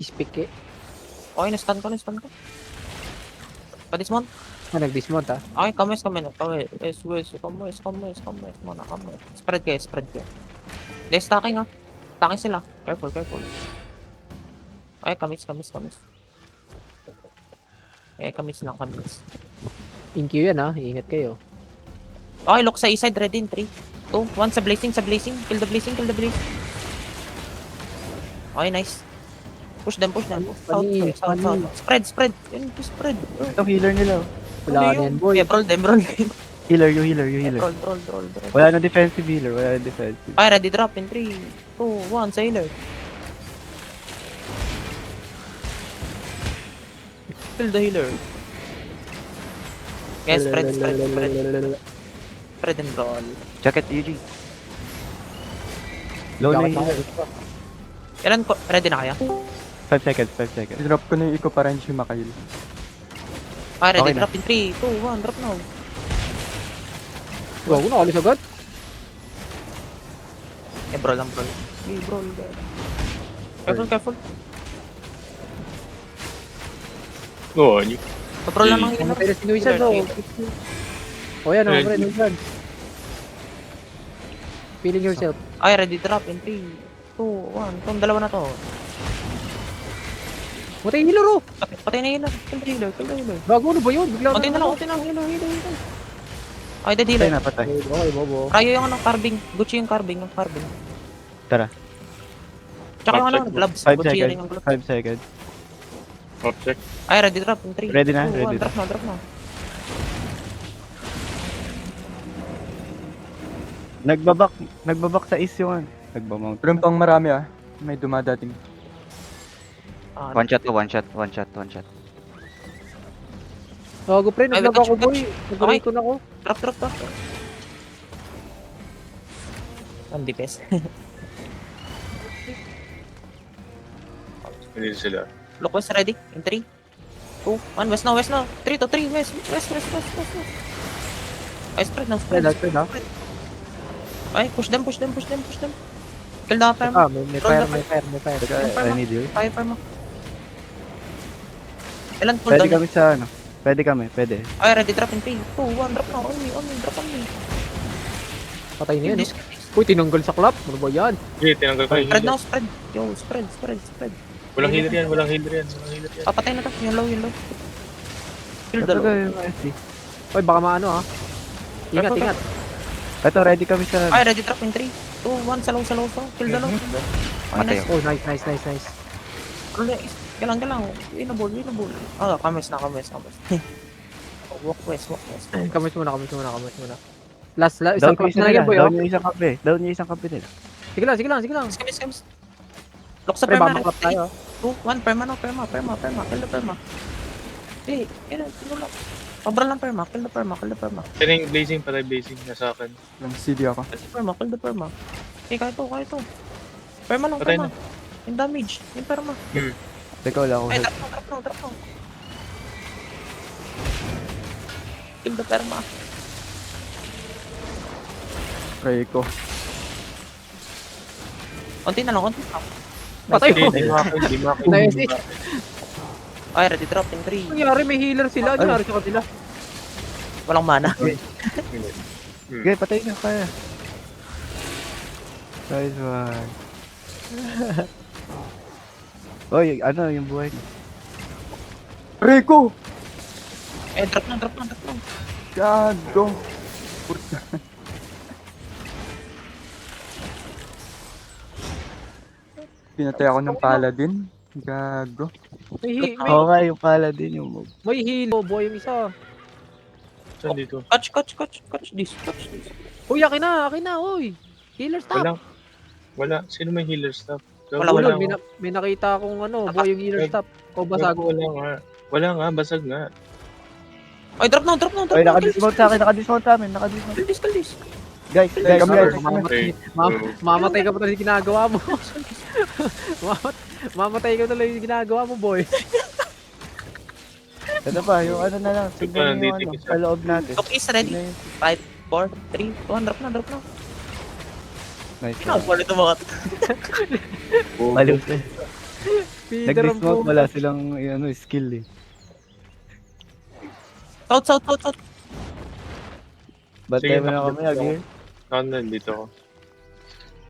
Ispike. Okay, na-stun ko. Pa-dismount. Nag-dismount ah. Okay, kames. Kames. Muna, kames. Spread kayo. They're stacking ah. Stacking sila. Careful. Okay, kames. Okay, kames lang. In queue yan ah. Ingat kayo. Okay, look sa east side. Ready in 3, 2, 1. Sa blazing. Kill the blazing. Okay, nice. Push them. South. Spread. Yun, spread. Ito, healer nila. Wala na yan boy. Yeah, roll. Healer, you healer. Roll. Wala na defensive healer, Okay, ready drop in 3, 2, 1. Sailor. Kill the healer. Okay, spread and roll. Check it, Eugene. Low na healer. Kailan ko? Ready na kaya? 5 seconds. I-drop ko na yung Eco para hindi siya makail. Okay, ready Okay na. drop in 3, 2, 1. Drop now. Wow, nakalis agad. Eh, bro. Careful. Oo, yun. Bro lang ang Ang pwede si Wizard oh. O yan oh, pre, Wizard. Feeling yourself. Okay, ready drop in 3, 2, 1. Itong dalawa na to. Matay yung healer oh. Patay na healer. Kill the healer. Bago ano ba yun? Bigla Konti na lang. Healer. Okay, dead healer. Patay. Okay, bobo. Kayo yung ano, carving. Gucci yung carving. Tara. Tsaka yung ano, Check. gloves. 5 Gucci seconds. rin yung gloves. 5 seconds. Object. Ay, ready drop in 3. Ready na, ready na. Drop na. Nagbabak sa east yung ano. Nagbamount. Pero pang marami ah. May dumadating. One shot. Bago pre, Ay, naglag touch. ako boy. Naglag ko na ako. Drop. Ang dipes. Hindi sila. Look west ready. In 3, 2, 1. West now. 3 to 3. West. Ay, spread now. Spread na. Ay, push them. Kill the upper mo. Ah, may fire. I need you. Fire mo. Ilan pull Pwede down? kami sa ano. Pwede. Ay, ready drop in 3, 2, 1. Drop now. Drop on me. Patay na yan oh. Uy, tinanggal sa clap. Ano ba yan? Sige, tinanggal ko yung Spread now. healer. Spread. Yo, spread. Walang healer yan. Papatay na to. Yung low. Kill the low. Uy, baka maano ah. Ingat. Ito, ready kami sa Ay, ready drop in 3, 2, 1. Sa low. Kill the low. Matay. Oh, nice. Kailangan. Winable. Ah, kames na. Walk west. Kamis muna. Last, Down isang yung cross na yan boy oh. Down yung isang kape nila. Sige lang. Kames. Look sa Pre, perma. babaklap tayo. 2, 1. Perma. Kill the perma. Eh, tinulak. Pabra lang perma. Kill the perma. Kaya yung blazing, patay blazing. Nasa akin. Yung CD ako. Kill the perma. Eh, kaya to. Perma lang. Patay na. Yung damage. Yung perma. Teka, wala akong Ay, health. drop now. Kill the perma. Pray ko. Konti na lang. Patay Hindi, oh. hindi mo ako. Nice. Ay, ready drop in 3. Nangyari, may healer sila. Ano nangyari sa kanila? Walang mana. Sige, patay na, kaya. Nice one. Oy, ano yung buhay niya? Pray ko! Eh, drop na. Gago! Pinatay ako ng paladin. Gago. Oo nga, yung pala din yung move. May heal boy yung isa. Saan dito? Catch this. Uy, akin na, uy. Healer stop. Wala. Sino may healer stuff? Wala, Ulol, nga. may nakita akong boy yung healer stop. O basag. Wala nga, basag nga. Ay, drop now. Oy, naka-dismount sa amin. Kill this. Guys, Kami. Mamatay ka pa talaga yung ginagawa mo. Mamatay ka talaga yung ginagawa mo, boy. Ito pa, yung ano na lang, tignan nandito yung yung ano, isa. sa loob natin. Look is ready. 5, 4, 3, 2, 1. Drop na. Nice. Pinakakuha nito mga Baliw sila. Feeder ang Nag-dismount, po. wala silang ano, skill eh. South. Bantay Sige, mo na takbo kami, ako. Agir. Nandito ako.